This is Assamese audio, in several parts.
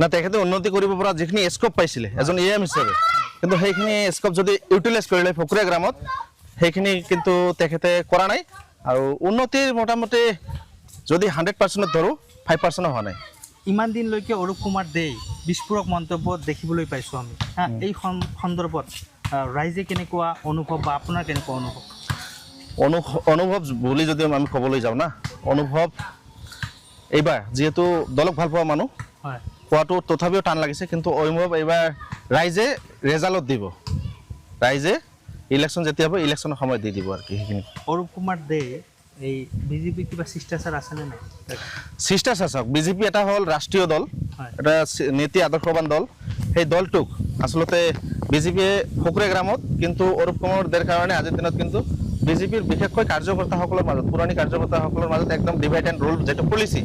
না তেখেতে উন্নতি কৰিব পৰা যিখিনি স্কোপ পাইছিলে এজন এএম হিচাপে কিন্তু সেইখিনি স্কোপ যদি ইউটিলাইজ কৰিলে ফকুৰীয়া গ্ৰামত সেইখিনি কিন্তু তেখেতে কৰা নাই আৰু উন্নতিৰ মোটামুটি যদি 100% ধৰো 5% হোৱা নাই ইমান দিনলৈকে অৰূপ কুমাৰ দে বিস্ফোৰক মন্তব্য দেখিবলৈ পাইছোঁ আমি এই সন্দৰ্ভত ৰাইজে কেনেকুৱা অনুভৱ বা আপোনাৰ কেনেকুৱা অনুভৱ বুলি যদি আমি ক'বলৈ যাওঁ না অনুভৱ এইবাৰ যিহেতু দলক ভাল পোৱা মানুহ হয় কোৱাটো তথাপিও টান লাগিছে কিন্তু অনুভৱ এইবাৰ ৰাইজে ৰেজাল্ট দিব ৰাইজে ইলেকশ্যন যেতিয়া হ'ব ইলেকশ্যনৰ সময় দি দিব আৰু কি সেইখিনি অৰূপ কুমাৰ দে এই বিজেপি কিবা শিষ্টাচাৰ আছেনে নাই শিষ্টাচাৰ চাওক বিজেপি এটা হ'ল ৰাষ্ট্ৰীয় দল এটা নীতি আদৰ্শৱান দল সেই দলটোক আচলতে বিজেপিয়ে ফকুৰীয়া গ্ৰামত কিন্তু অৰূপ কুমাৰ দেৰ কাৰণে আজিৰ দিনত কিন্তু বিজেপিৰ বিশেষকৈ কাৰ্যকৰ্তাসকলৰ মাজত পুৰণি কাৰ্যকৰ্তাসকলৰ মাজত একদম ডিভাইড এণ্ড ৰুল যেটো পলিচি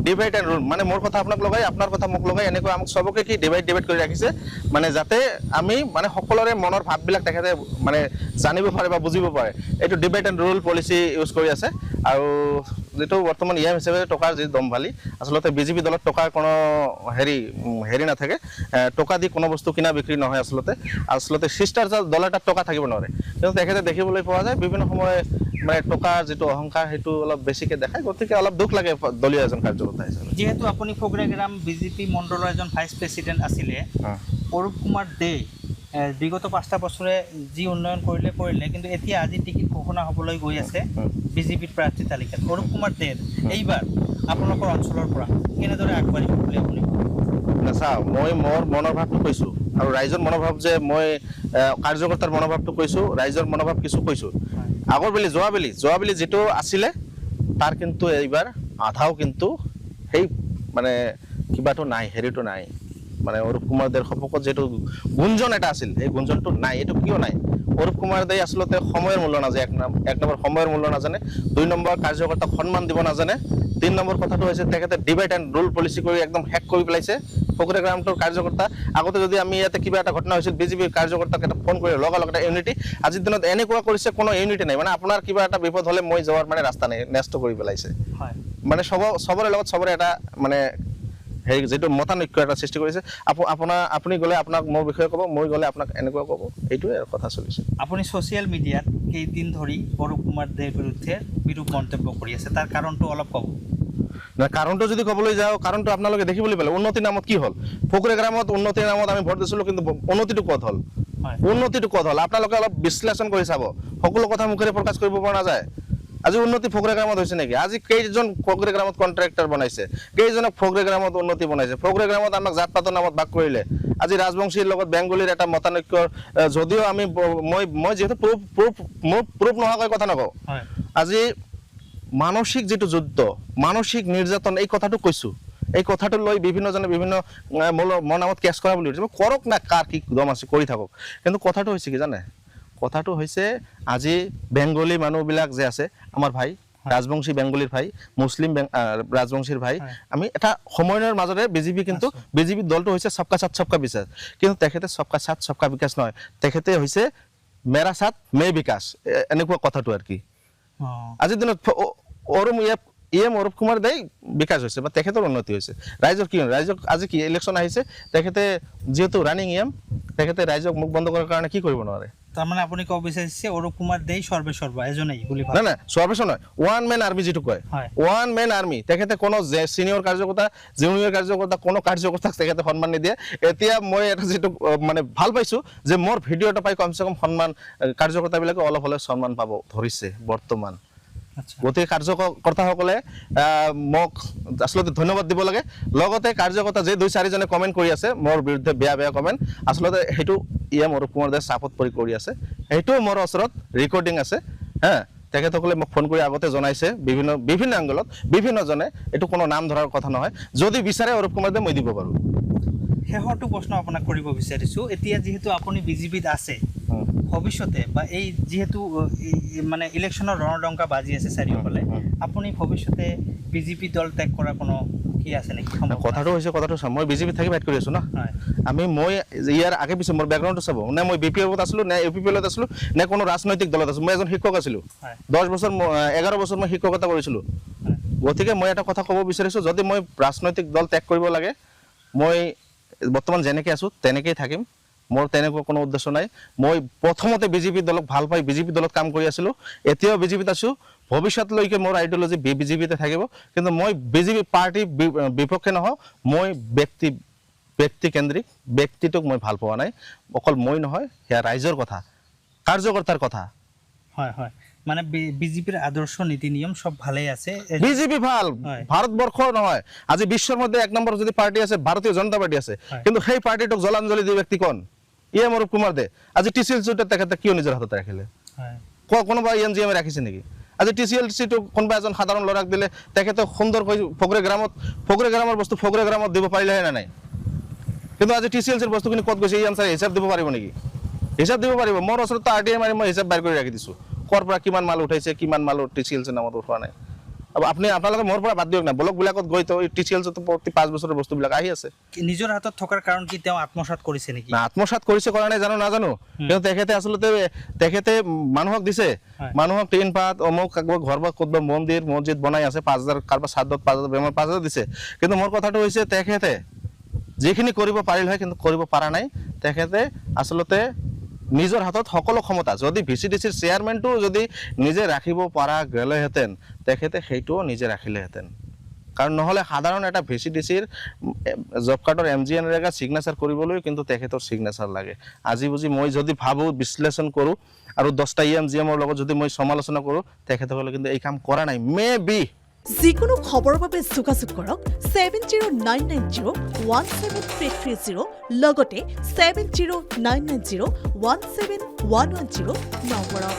ডিভাইড এণ্ড ৰুল মানে মোৰ কথা আপোনাক লগাই আপোনাৰ কথা মোক লগাই এনেকৈ আমাক সবকে কি ডিভাইড কৰি ৰাখিছে মানে যাতে আমি মানে সকলোৰে মনৰ ভাৱবিলাক তেখেতে মানে জানিব পাৰে বা বুজিব পাৰে এইটো divide and rule policy use কৰি আছে আৰু যেটো বৰ্তমান ইয়াৰ হিচাপে টকাৰ যি দমভালি আচলতে বিজেপি দলত টকাৰ কোনো হেৰি নাথাকে টকা দি কোনো বস্তু কিনা বিক্ৰী নহয় আচলতে শিষ্টাচাৰ দল এটা টকা থাকিব নোৱাৰে কিন্তু তেখেতে দেখিবলৈ পোৱা যায় বিভিন্ন সময় মানে টকাৰ যেটো অহংকাৰ হেতু অলপ বেছিকে দেখায় গতিকে অলপ দুখ লাগে দলীয় এজন কাৰ্যকৰ্তা হিচাপে যেহেতু আপুনি ফকুৰীয়া গ্ৰাম বিজেপি মণ্ডলৰ এজন ভাইচ প্ৰেসিডেন্ট আছিলে অৰূপ কুমাৰ দে বিগত 5টা বছৰে যি উন্নয়ন কৰিলে কিন্তু এতিয়া আজি টিকিট ঘোষণা হ'বলৈ গৈ আছে বিজেপিৰ প্ৰাৰ্থী তালিকাত অৰূপ কুমাৰ দে এইবাৰ আপোনালোকৰ অঞ্চলৰ পৰা কেনেদৰে আগবাঢ়িব বুলি আপুনি নাচা মই মোৰ মনৰ ভাৱটো কৈছোঁ আৰু ৰাইজৰ মনোভাৱ যে মই কাৰ্যকৰ্তাৰ মনোভাৱটো কৈছোঁ ৰাইজৰ মনোভাৱ কিছু কৈছোঁ আগৰ বেলি যোৱাবেলি যেটো আছিলে তাৰ কিন্তু এইবাৰ আধাও কিন্তু সেই মানে কিবাটো নাই হেৰিটো নাই মানে অৰূপ কুমাৰ দেৰ সপক্ষত যেটো গুঞ্জন এটা আছিল এই গুঞ্জনটো নাই এইটো কিয় নাই অৰূপ কুমাৰ দে আচলতে সময়ৰ মূল্য নাজানে এক নম্বৰ সময়ৰ মূল্য নাজানে 2 নম্বৰ কাৰ্যকৰ্তাক সন্মান দিব নাজানে 3 নম্বৰ কথাটো হৈছে তেখেতে ডিভাইড এণ্ড ৰুল পলিচি কৰি একদম হেক কৰি পেলাইছে ফকুৰীয়া গ্ৰামটোৰ কাৰ্যকৰ্তা আগতে যদি আমি ইয়াতে কিবা এটা ঘটনা হৈছিল বিজেপিৰ কাৰ্যকৰ্তাক এটা ফোন কৰি লগালগ এটা ইউনিটি আজিৰ দিনত এনেকুৱা কৰিছে কোনো ইউনিটি নাই মানে আপোনাৰ কিবা এটা বিপদ হ'লে মই যোৱাৰ মানে ৰাস্তা নাই নেষ্ট কৰি পেলাইছে মানে সবৰে লগত সবৰে এটা মানে হেৰি যেটো মতানৈক্য এটা সৃষ্টি কৰিছে আপুনি গ'লে আপোনাক মোৰ বিষয়ে ক'ব মই গ'লে আপোনাক এনেকুৱা ক'ব এইটোৱে কথা চলিছে আপুনি সোশ্যাল মিডিয়াত কেইদিন ধৰি অৰূপ কুমাৰ দেৰ বিৰুদ্ধে বিৰূপ মন্তব্য কৰি আছে তাৰ কাৰণটো অলপ ক'ব না কাৰণটো যদি ক'বলৈ যাওঁ কাৰণটো আপোনালোকে দেখিবলৈ পালে উন্নতিৰ নামত কি হ'ল ফকুৰীয়া গ্ৰামত উন্নতিৰ নামত আমি ভোট দিছিলোঁ কিন্তু উন্নতিটো ক'ত হ'ল আপোনালোকে অলপ বিশ্লেষণ কৰি চাব সকলো কথা মুখেৰে প্ৰকাশ কৰিব পৰা নাযায় আজি উন্নতি ফকুৰীয়া গ্ৰামত হৈছে নেকি আজি কেইজন ফকুৰীয়া গ্ৰামত কন্ট্ৰাক্টৰ বনাইছে কেইজনক ফকুৰীয়া গ্ৰামত উন্নতি বনাইছে ফকুৰীয়া গ্ৰামত আমাক জাতপাতৰ নামত ভাগ কৰিলে আজি ৰাজবংশীৰ লগত বেংগলীৰ এটা মতানৈক্যৰ যদিও আমি মই যেহেতু প্ৰুফ নোহোৱাকৈ কথা নকওঁ আজি মানসিক যেটো যুদ্ধ মানসিক নিৰ্যাতন এই কথাটো কৈছোঁ এই কথাটো লৈ বিভিন্নজনে বিভিন্ন মোৰ নামত কেছ কৰা বুলি কৈছে কৰক না কাৰ কি দম আছে কৰি থাকক কিন্তু কথাটো হৈছে কি জানে কথাটো হৈছে আজি বেংগলী মানুহবিলাক যে আছে আমাৰ ভাই ৰাজবংশী বেংগলীৰ ভাই মুছলিম ৰাজবংশীৰ ভাই আমি এটা সময়ৰ মাজৰে বিজেপি কিন্তু বিজেপি দলটো হৈছে সবকা সাথ সবকা বিকাশ কিন্তু তেখেতে সবকা সাথ সবকা বিকাশ নহয় তেখেতে হৈছে মেৰা সাথ মে বিকাশ এনেকুৱা কথাটো আৰু কি আজিৰ দিনত অৰূপ কুমাৰ দে বিকাশ হৈছে বা তেখেতৰ উন্নতি হৈছে ৰাইজৰ কি ৰাইজক আজি কি ইলেকশ্যন আহিছে তেখেতে যেহেতু ৰানিং এম তেখেতে ৰাইজক মুখ বন্ধ কৰাৰ কাৰণে কি কৰিব নোৱাৰে তাৰমানে আপুনি ক'ব বিচাৰিছে অৰূপ কুমাৰ দে সৰ্বেসৰ্বা এজনেই বুলি না সৰ্বেসৰ নহয় ওৱান মেন আৰ্মি যেটো কয় ওৱান মেন আৰ্মি তেখেতে কোনো সিনিয়ৰ কাৰ্যকৰ্তা জুনিয়ৰ কাৰ্যকৰ্তা কোনো কাৰ্যকৰ্তাক তেখেতে সন্মান নিদিয়ে এতিয়া মই এটা যেটো মানে ভাল পাইছোঁ যে মোৰ ভিডিঅ' এটা পাই কমচে কম সন্মান কাৰ্যকৰ্তাবিলাকে অলপ হ'লে সন্মান পাব ধৰিছে বৰ্তমান গতিকে কাৰ্যকৰ্তাসকলে মোক আচলতে ধন্যবাদ দিব লাগে লগতে কাৰ্যকৰ্তা যে 2-4 জনে কমেণ্ট কৰি আছে মোৰ বিৰুদ্ধে বেয়া কমেণ্ট আচলতে সেইটো অৰূপ কুমাৰ দে চাপত কৰি আছে সেইটো মোৰ ওচৰত ৰেকৰ্ডিং আছে তেখেতসকলে মোক ফোন কৰি আগতে জনাইছে বিভিন্ন এংগলত বিভিন্নজনে এইটো কোনো নাম ধৰাৰ কথা নহয় যদি বিচাৰে অৰূপ কুমাৰ দে মই দিব পাৰোঁ শেষৰটো প্ৰশ্ন আপোনাক কৰিব বিচাৰিছোঁ এতিয়া যিহেতু আপুনি বিজেপিত আছে ভৱিষ্যতে বা এই যেহেতু মানে ইলেকশ্যনৰ ৰণডংকা বাজি আছে চাৰিওফালে আপুনি ভৱিষ্যতে বিজেপি দল ত্যাগ কৰা কোনো কি আছে নেকি কথাটো হৈছে কথাটো চাম মই বিজেপি থাকি ফাইট কৰি আছোঁ না মই ইয়াৰ আগে পিছে মোৰ বেকগ্ৰাউণ্ডটো চাব নে মই BPF আছিলোঁ নে UPPLত আছিলোঁ নে কোনো ৰাজনৈতিক দলত আছিলোঁ মই এজন শিক্ষক আছিলোঁ 10 বছৰ 11 বছৰ মই শিক্ষকতা কৰিছিলোঁ গতিকে মই এটা কথা ক'ব বিচাৰিছোঁ যদি মই ৰাজনৈতিক দল ত্যাগ কৰিব লাগে মই বৰ্তমান যেনেকৈ আছোঁ তেনেকেই থাকিম, মোৰ তেনেকুৱা কোনো উদ্দেশ্য নাই। মই প্ৰথমতে বিজেপি দলক ভাল পাই বিজেপি দলত কাম কৰি আছিলোঁ, এতিয়াও বিজেপিত আছোঁ, ভৱিষ্যতলৈকে মোৰ আইডিঅলজি বিজেপিতে থাকিব। কিন্তু মই বিজেপি পাৰ্টিৰ বিপক্ষে নহওঁ, মই ব্যক্তিকেন্দ্ৰিক, ব্যক্তিটোক মই ভাল পোৱা নাই। অকল মই নহয়, সেয়া ৰাইজৰ কথা, কাৰ্যকৰ্তাৰ কথা। হয় হয়, মানে বিজেপিৰ আদৰ্শ নীতি নিয়ম সব ভালেই আছে। বিজেপি ভাল, ভাৰতবৰ্ষ নহয়, আজি বিশ্বৰ মধ্যে 1 নম্বৰ যদি পাৰ্টি আছে ভাৰতীয় জনতা পাৰ্টি আছে, কিন্তু সেই পাৰ্টিটোক জলাঞ্জলি দিয়া ব্যক্তি কোন? ইয়ে অৰূপ কুমাৰ দে। আজি TCL চিটত তেখেতে কিয় নিজৰ হাতত ৰাখিলে? কোনোবা NGM ৰাখিছে নেকি? আজি TCL চিটো কোনোবা এজন সাধাৰণ ল'ৰাক দিলে তেখেতে সুন্দৰকৈ ফকৰে গ্ৰামৰ বস্তু ফকৰে গ্ৰামত দিব পাৰিলেহে নে নাই? কিন্তু আজি TCL চিৰ বস্তুখিনি ক'ত গৈছে এই আনচাৰে হিচাপ দিব পাৰিব নেকি? হিচাপ দিব পাৰিব। মোৰ ওচৰতো RTI মাৰি মই হিচাপ বাহিৰ কৰি ৰাখি দিছোঁ, ক'ৰ পৰা কিমান মাল উঠাইছে, কিমান মাল TCL চিৰ নামত উঠোৱা নাই। আপোনালোকে মোৰ পৰা বাদ দিয়ক না, ব্লকবিলাকত গৈ তো TCL চিটো প্ৰতি 5 বছৰৰ বস্তুবিলাক আহি আছে। নিজৰ হাতত থকাৰ কাৰণ কি তেওঁ আত্মসাৎ কৰিছে নেকি? না, আত্মসাৎ কৰিছে কৰা নাই নাজানো, কিন্তু তেখেতে আচলতে মানুহক দিছে, মানুহক টিন পাত অমুক ঘৰ বা ক'ৰবাত মন্দিৰ মছজিদ বনাই আছে, 5,000 কাৰোবাৰ শ্ৰাদ্ধত 5,000 বেমাৰ 5,000 দিছে। কিন্তু মোৰ কথাটো হৈছে তেখেতে যিখিনি কৰিব পাৰিল হয় কিন্তু কৰিব পৰা নাই। তেখেতে আচলতে নিজৰ হাতত সকলো ক্ষমতা, যদি VCDCৰ চেয়াৰমেনটো যদি নিজে ৰাখিব পৰা গ'লেহেঁতেন তেখেতে সেইটোও নিজে ৰাখিলেহেঁতেন। কাৰণ নহ'লে সাধাৰণ এটা VCDCৰ জব কাৰ্ডৰ MGNৰেগা ছিগনেচাৰ কৰিবলৈ কিন্তু তেখেতৰ ছিগনেচাৰ লাগে। আজি বুজি মই যদি ভাবোঁ, বিশ্লেষণ কৰোঁ আৰু 10টা EMGMৰ লগত যদি মই সমালোচনা কৰোঁ, তেখেতসকলে কিন্তু এই কাম কৰা নাই। মে বি যিকোনো খবৰৰ বাবে যোগাযোগ কৰক 7099017330 লগতে 7099017110 নম্বৰত।